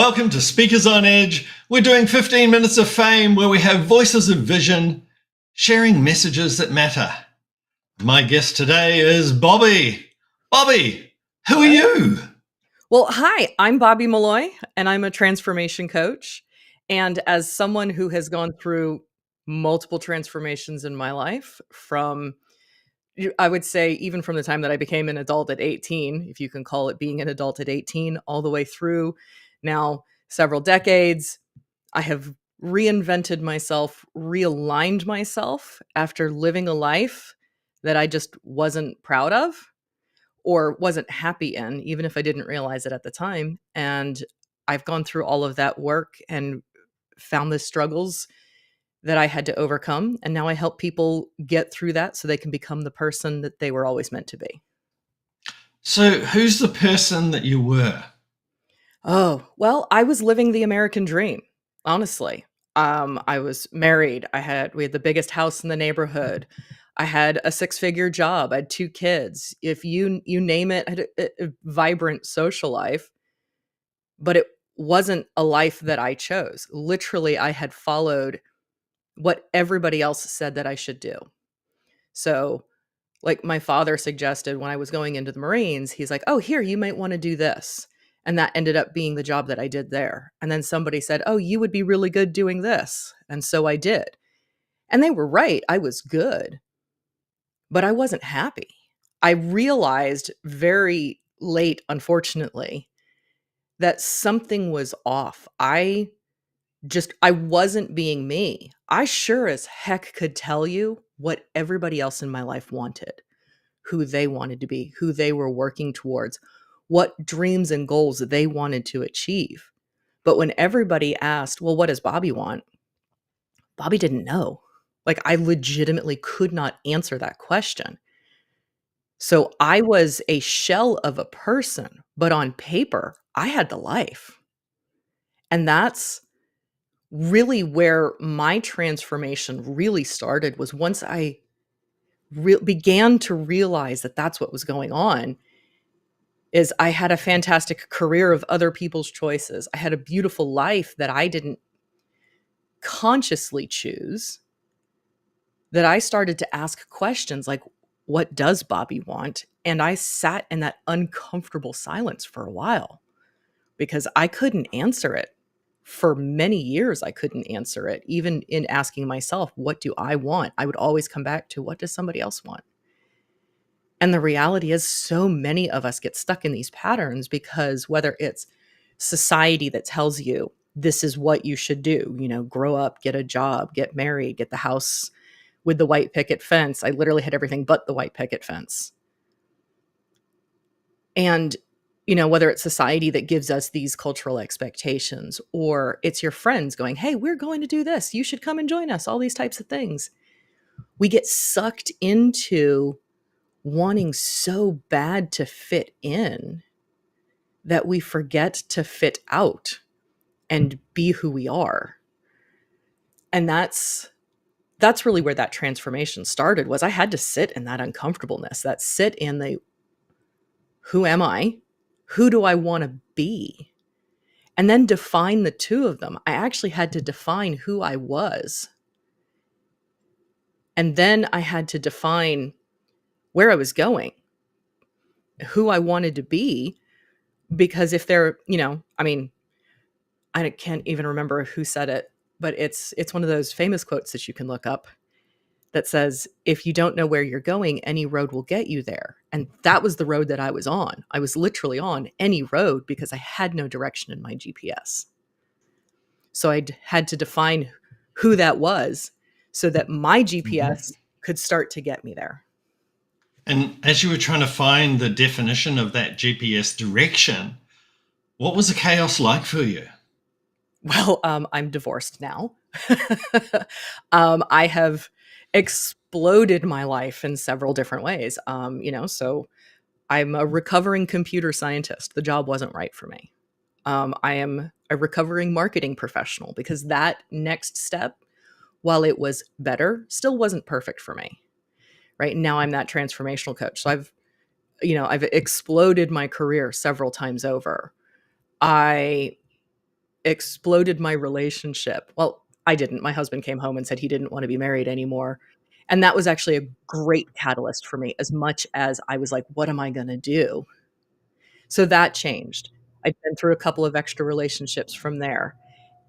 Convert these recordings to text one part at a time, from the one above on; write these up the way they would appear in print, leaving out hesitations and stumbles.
Welcome to Speakers on Edge. We're doing 15 minutes of fame where we have voices of vision, sharing messages that matter. My guest today is Bobbie. Bobbie, who are you? Well, hi, I'm Bobbie Maloy, and I'm a transformation coach. And as someone who has gone through multiple transformations in my life, I would say, even from the time that I became an adult at 18, if you can call it being an adult at 18, all the way through now several decades, I have reinvented myself, realigned myself after living a life that I just wasn't proud of or wasn't happy in, even if I didn't realize it at the time. And I've gone through all of that work and found the struggles that I had to overcome. And now I help people get through that so they can become the person that they were always meant to be. So, who's the person that you were? Oh, well, I was living the American dream, honestly. I was married. We had the biggest house in the neighborhood. I had a six-figure job. I had two kids. If you name it, I had a vibrant social life, but it wasn't a life that I chose. Literally, I had followed what everybody else said that I should do. So, like my father suggested when I was going into the Marines, he's like, "Oh, here, you might want to do this." And that ended up being the job that I did there. And then somebody said, "Oh, you would be really good doing this." And so I did. And they were right. I was good, but I wasn't happy. I realized very late, unfortunately, that something was off. I wasn't being me. I sure as heck could tell you what everybody else in my life wanted, who they wanted to be, who they were working towards, what dreams and goals they wanted to achieve. But when everybody asked, "Well, what does Bobbie want?" Bobbie didn't know. Like, I legitimately could not answer that question. So I was a shell of a person, but on paper, I had the life. And that's really where my transformation really started, was once I began to realize that that's what was going on. Is I had a fantastic career of other people's choices. I had a beautiful life that I didn't consciously choose, that I started to ask questions like, what does Bobbie want? And I sat in that uncomfortable silence for a while because I couldn't answer it. For many years, I couldn't answer it. Even in asking myself, what do I want? I would always come back to, what does somebody else want? And the reality is, so many of us get stuck in these patterns because whether it's society that tells you this is what you should do, grow up, get a job, get married, get the house with the white picket fence. I literally had everything but the white picket fence. And, whether it's society that gives us these cultural expectations, or it's your friends going, "Hey, we're going to do this. You should come and join us," all these types of things. We get sucked into wanting so bad to fit in that we forget to fit out and be who we are. And that's really where that transformation started. Was I had to sit in that uncomfortableness, that sit in the, who am I? Who do I want to be? And then define the two of them. I actually had to define who I was. And then I had to define where I was going, who I wanted to be. Because if they're, I can't even remember who said it, but it's one of those famous quotes that you can look up that says, "If you don't know where you're going, any road will get you there." And that was the road that I was on. I was literally on any road because I had no direction in my GPS. So I had to define who that was so that my GPS could start to get me there. And as you were trying to find the definition of that GPS direction, what was the chaos like for you? Well, I'm divorced now. I have exploded my life in several different ways. So I'm a recovering computer scientist. The job wasn't right for me. I am a recovering marketing professional because that next step, while it was better, still wasn't perfect for me. Right now, I'm that transformational coach. So I've exploded my career several times over. I exploded my relationship. Well, I didn't. My husband came home and said he didn't want to be married anymore. And that was actually a great catalyst for me, as much as I was like, what am I going to do? So that changed. I've been through a couple of extra relationships from there.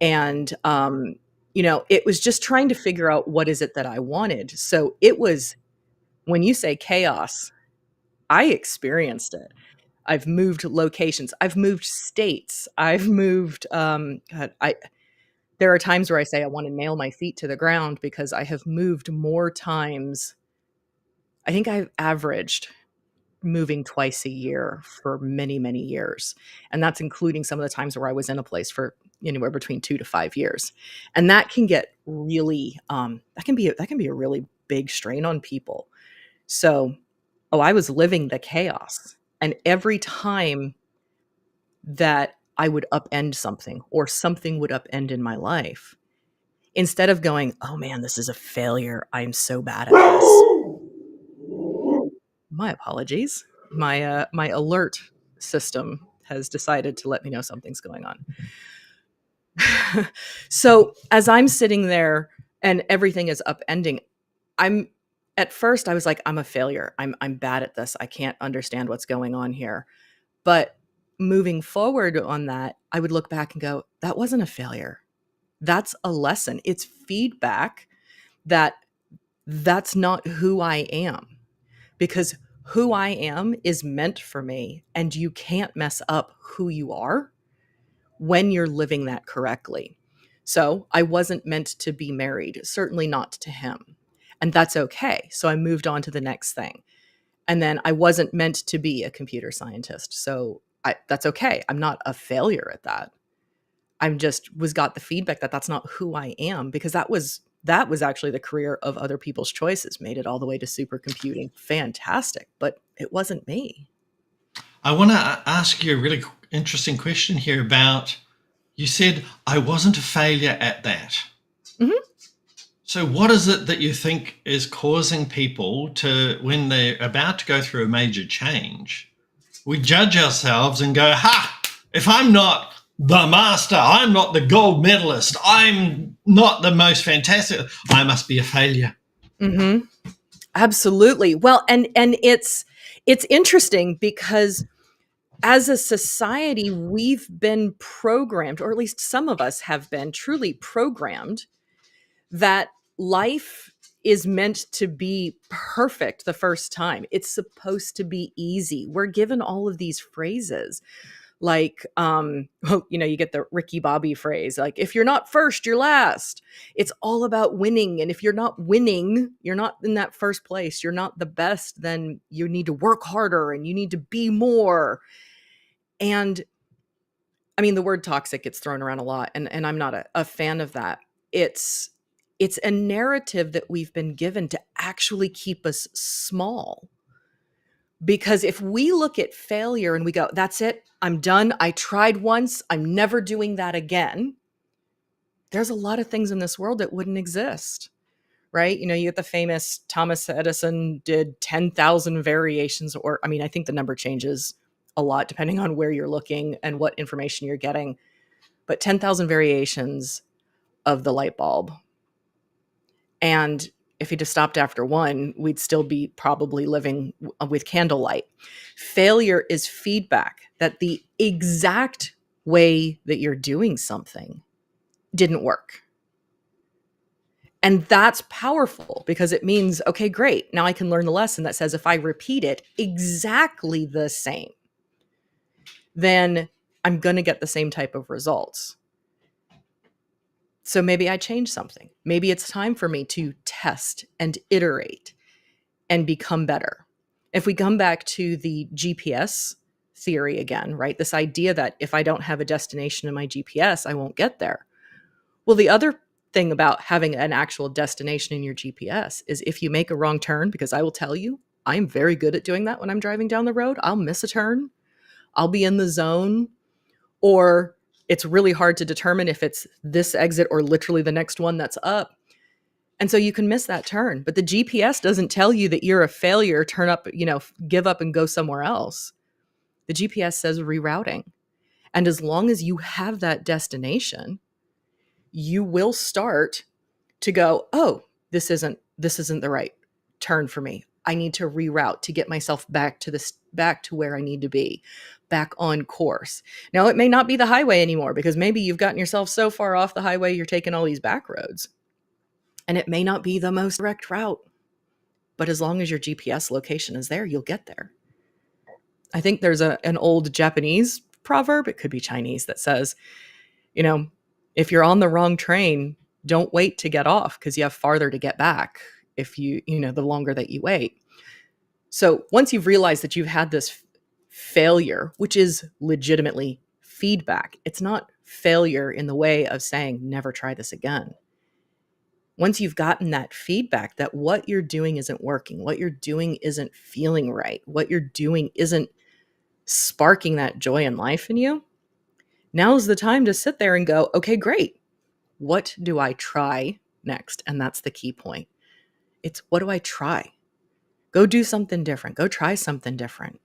And, it was just trying to figure out what is it that I wanted. So it was, when you say chaos, I experienced it. I've moved locations. I've moved states. I've moved, there are times where I say I want to nail my feet to the ground because I have moved more times. I think I've averaged moving twice a year for many, many years. And that's including some of the times where I was in a place for anywhere between 2 to 5 years. And that can get really, that can be a really big strain on people. So, I was living the chaos. And every time that I would upend something or something would upend in my life, instead of going, oh man, this is a failure, I'm so bad at this. My apologies. My alert system has decided to let me know something's going on. So as I'm sitting there and everything is upending, at first I was like, I'm a failure. I'm bad at this. I can't understand what's going on here. But moving forward on that, I would look back and go, that wasn't a failure. That's a lesson. It's feedback that's not who I am, because who I am is meant for me, and you can't mess up who you are when you're living that correctly. So I wasn't meant to be married, certainly not to him. And that's okay. So I moved on to the next thing. And then I wasn't meant to be a computer scientist. So that's okay. I'm not a failure at that. I'm just got the feedback that that's not who I am, because that was actually the career of other people's choices, made it all the way to supercomputing. Fantastic. But it wasn't me. I want to ask you a really interesting question here about, you said, I wasn't a failure at that. Mm-hmm. So what is it that you think is causing people to, when they're about to go through a major change, we judge ourselves and go, if I'm not the master, I'm not the gold medalist, I'm not the most fantastic, I must be a failure. Mm-hmm. Absolutely. Well, and it's interesting because as a society, we've been programmed, or at least some of us have been truly programmed, that life is meant to be perfect the first time. It's supposed to be easy. We're given all of these phrases like, you get the Ricky Bobby phrase, like, if you're not first, you're last. It's all about winning. And if you're not winning, you're not in that first place, you're not the best, then you need to work harder and you need to be more. And I mean, the word toxic gets thrown around a lot, and I'm not a fan of that. It's a narrative that we've been given to actually keep us small. Because if we look at failure and we go, that's it, I'm done, I tried once, I'm never doing that again, there's a lot of things in this world that wouldn't exist, right? You get the famous Thomas Edison did 10,000 variations, or, I think the number changes a lot depending on where you're looking and what information you're getting, but 10,000 variations of the light bulb. And if he'd have stopped after one, we'd still be probably living with candlelight. Failure is feedback that the exact way that you're doing something didn't work. And that's powerful, because it means, okay, great. Now I can learn the lesson that says if I repeat it exactly the same, then I'm going to get the same type of results. So maybe I change something. Maybe it's time for me to test and iterate and become better. If we come back to the GPS theory again, right? This idea that if I don't have a destination in my GPS, I won't get there. Well, the other thing about having an actual destination in your GPS is if you make a wrong turn, because I will tell you, I'm very good at doing that when I'm driving down the road. I'll miss a turn. I'll be in the zone, or it's really hard to determine if it's this exit or literally the next one that's up. And so you can miss that turn, but the GPS doesn't tell you that you're a failure, turn up, give up and go somewhere else. The GPS says rerouting. And as long as you have that destination, you will start to go, oh, this isn't the right turn for me. I need to reroute to get myself back to where I need to be, back on course. Now, it may not be the highway anymore, because maybe you've gotten yourself so far off the highway, you're taking all these back roads. And it may not be the most direct route, but as long as your GPS location is there, you'll get there. I think there's an old Japanese proverb, it could be Chinese, that says, if you're on the wrong train, don't wait to get off, because you have farther to get back if the longer that you wait. So once you've realized that you've had this failure, which is legitimately feedback, it's not failure in the way of saying, never try this again. Once you've gotten that feedback that what you're doing isn't working, what you're doing isn't feeling right, what you're doing isn't sparking that joy in life in you, now's the time to sit there and go, okay, great. What do I try next? And that's the key point. It's, what do I try? Go do something different. Go try something different.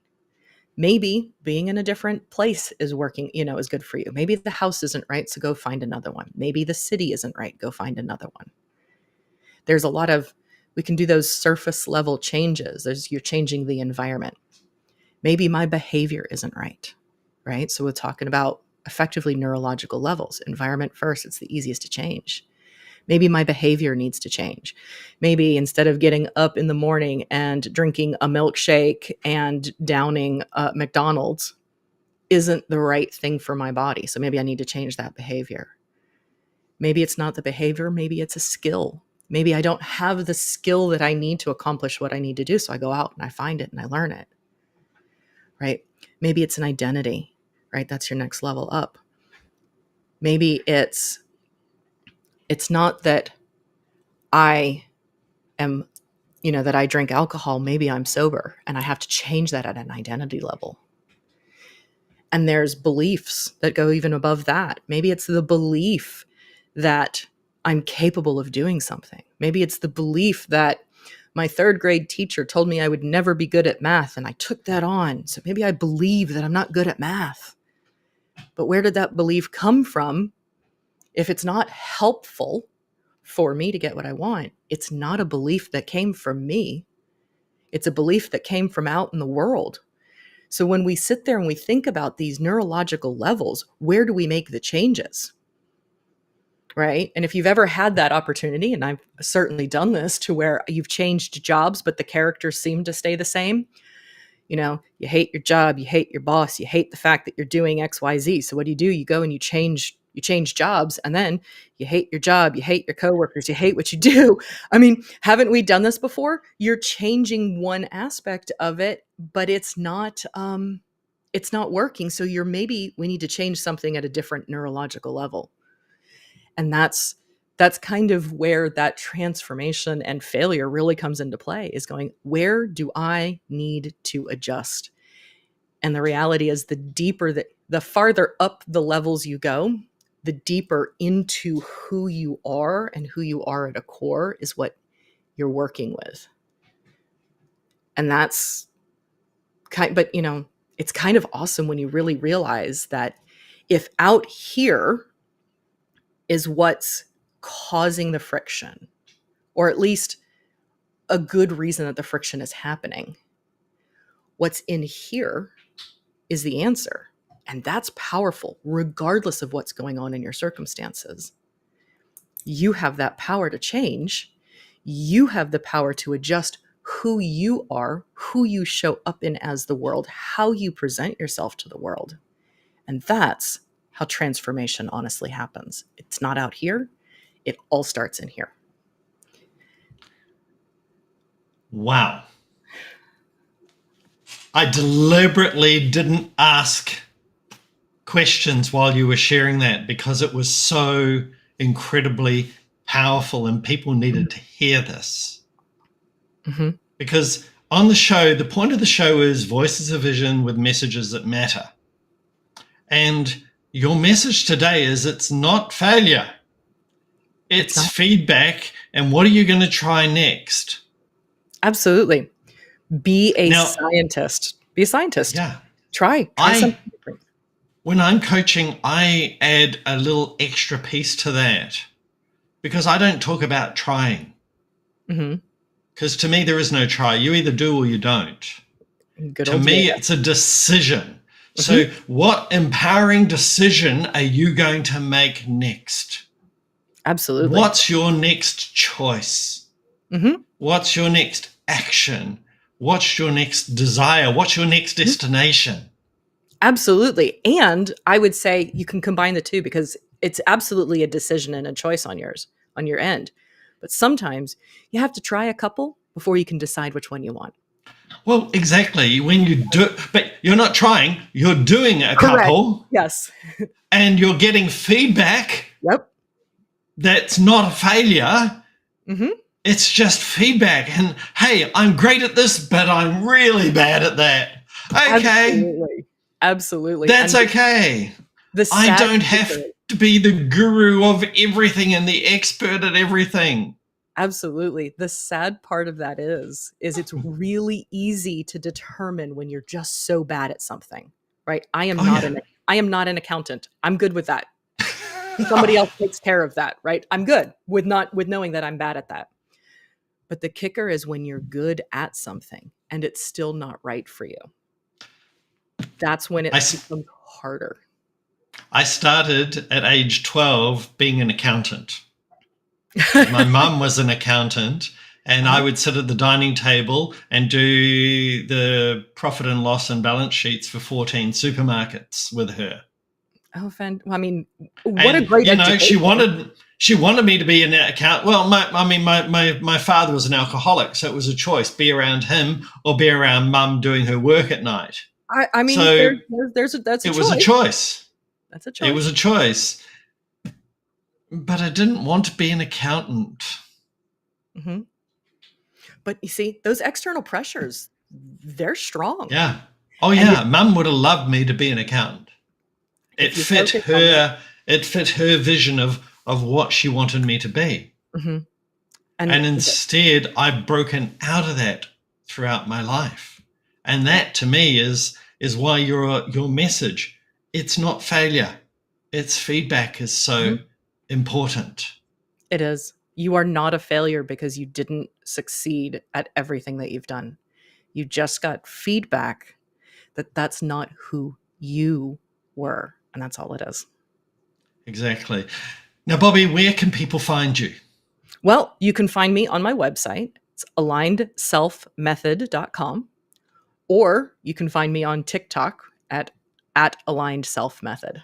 Maybe being in a different place is working, is good for you. Maybe the house isn't right, so go find another one. Maybe the city isn't right, go find another one. There's a lot of, we can do those surface level changes. You're changing the environment. Maybe my behavior isn't right? So we're talking about effectively neurological levels. Environment first, it's the easiest to change. Maybe my behavior needs to change. Maybe instead of getting up in the morning and drinking a milkshake and downing McDonald's isn't the right thing for my body. So maybe I need to change that behavior. Maybe it's not the behavior, maybe it's a skill. Maybe I don't have the skill that I need to accomplish what I need to do. So I go out and I find it and I learn it, right? Maybe it's an identity, right? That's your next level up. Maybe it's not that I am, that I drink alcohol. Maybe I'm sober and I have to change that at an identity level. And there's beliefs that go even above that. Maybe it's the belief that I'm capable of doing something. Maybe it's the belief that my third grade teacher told me I would never be good at math, and I took that on. So maybe I believe that I'm not good at math. But where did that belief come from? If it's not helpful for me to get what I want, it's not a belief that came from me. It's a belief that came from out in the world. So when we sit there and we think about these neurological levels, where do we make the changes? Right? And if you've ever had that opportunity, and I've certainly done this, to where you've changed jobs, but the characters seem to stay the same. You hate your job, you hate your boss, you hate the fact that you're doing X, Y, Z. So what do? You go and you change jobs, and then you hate your job, you hate your coworkers, you hate what you do. I mean, haven't we done this before? You're changing one aspect of it, but it's not working. So we need to change something at a different neurological level. And that's kind of where that transformation and failure really comes into play, is going, where do I need to adjust? And the reality is, the farther up the levels you go, the deeper into who you are and who you are at a core is what you're working with. And that's it's kind of awesome when you really realize that if out here is what's causing the friction, or at least a good reason that the friction is happening, what's in here is the answer. And that's powerful, regardless of what's going on in your circumstances. You have that power to change. You have the power to adjust who you are, who you show up in as the world, how you present yourself to the world. And that's how transformation honestly happens. It's not out here. It all starts in here. Wow. I deliberately didn't ask questions while you were sharing that, because it was so incredibly powerful and people needed to hear this. Mm-hmm. Because on the show, the point of the show is voices of vision with messages that matter. And your message today is, it's not failure. It's feedback. And what are you going to try next? Absolutely. Be a scientist. Be a scientist. Yeah. Try something different. when I'm coaching, I add a little extra piece to that because I don't talk about trying. Mm-hmm. Because to me, there is no try. You either do or you don't. Good To old me, Yoda. it's a decision. So Mm-hmm. what empowering decision are you going to make next? Absolutely. What's your next choice? Mm-hmm. What's your next action? What's your next desire? What's your next destination? Absolutely. And I would say you can combine the two because it's absolutely a decision and a choice on your end. But sometimes you have to try a couple before you can decide which one you want. Well, exactly. When you do, but you're not trying, you're doing a Correct. couple Yes. and you're getting feedback Yep. that's not a failure. Mm-hmm. It's just feedback. And hey, I'm great at this, but I'm really bad at that. Okay, Absolutely. that's And okay. the I sad don't have to be the guru of everything and the expert at everything. Absolutely. The sad part of that is it's really easy to determine when you're just so bad at something, right? I am Oh, not yeah. an accountant. I'm good with that. Somebody else takes care of that, right? I'm good with knowing that I'm bad at that. But the kicker is when you're good at something and it's still not right for you. That's when it becomes harder. I started at age 12 being an accountant. My mum was an accountant, and I would sit at the dining table and do the profit and loss and balance sheets for 14 supermarkets with her. Oh, I mean, what a And great you know, education. she wanted me to be an accountant. Well, my father was an alcoholic, so it was a choice: be around him or be around mum doing her work at night. I mean, So that's a it was a choice. choice. That's a It choice. was a choice. But I didn't want to be an accountant. Mm-hmm. But you see, those external pressures, they're strong. Yeah. Oh, And yeah. Mum would have loved me to be an accountant. It if you fit focus on that, her. It fit her vision of what she wanted me to be. mm-hmm. And instead, I've broken out of that throughout my life. And that, to me, is why your message. It's not failure. It's feedback is so important. it is. You are not a failure because you didn't succeed at everything that you've done. You just got feedback that that's not who you were, and that's all it is. Exactly. Now, Bobbie, where can people find you? Well, you can find me on my website. It's alignedselfmethod.com, or you can find me on TikTok at alignedselfmethod.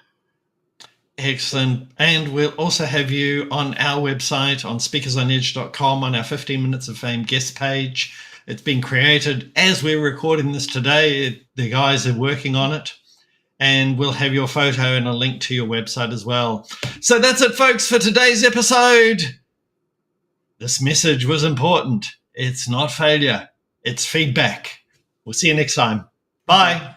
Excellent. And we'll also have you on our website on speakersonedge.com on our 15 Minutes of Fame guest page. It's been created as we're recording this today. The guys are working on it. And we'll have your photo and a link to your website as well. So that's it, folks, for today's episode. This message was important. It's not failure. It's feedback. We'll see you next time. Bye.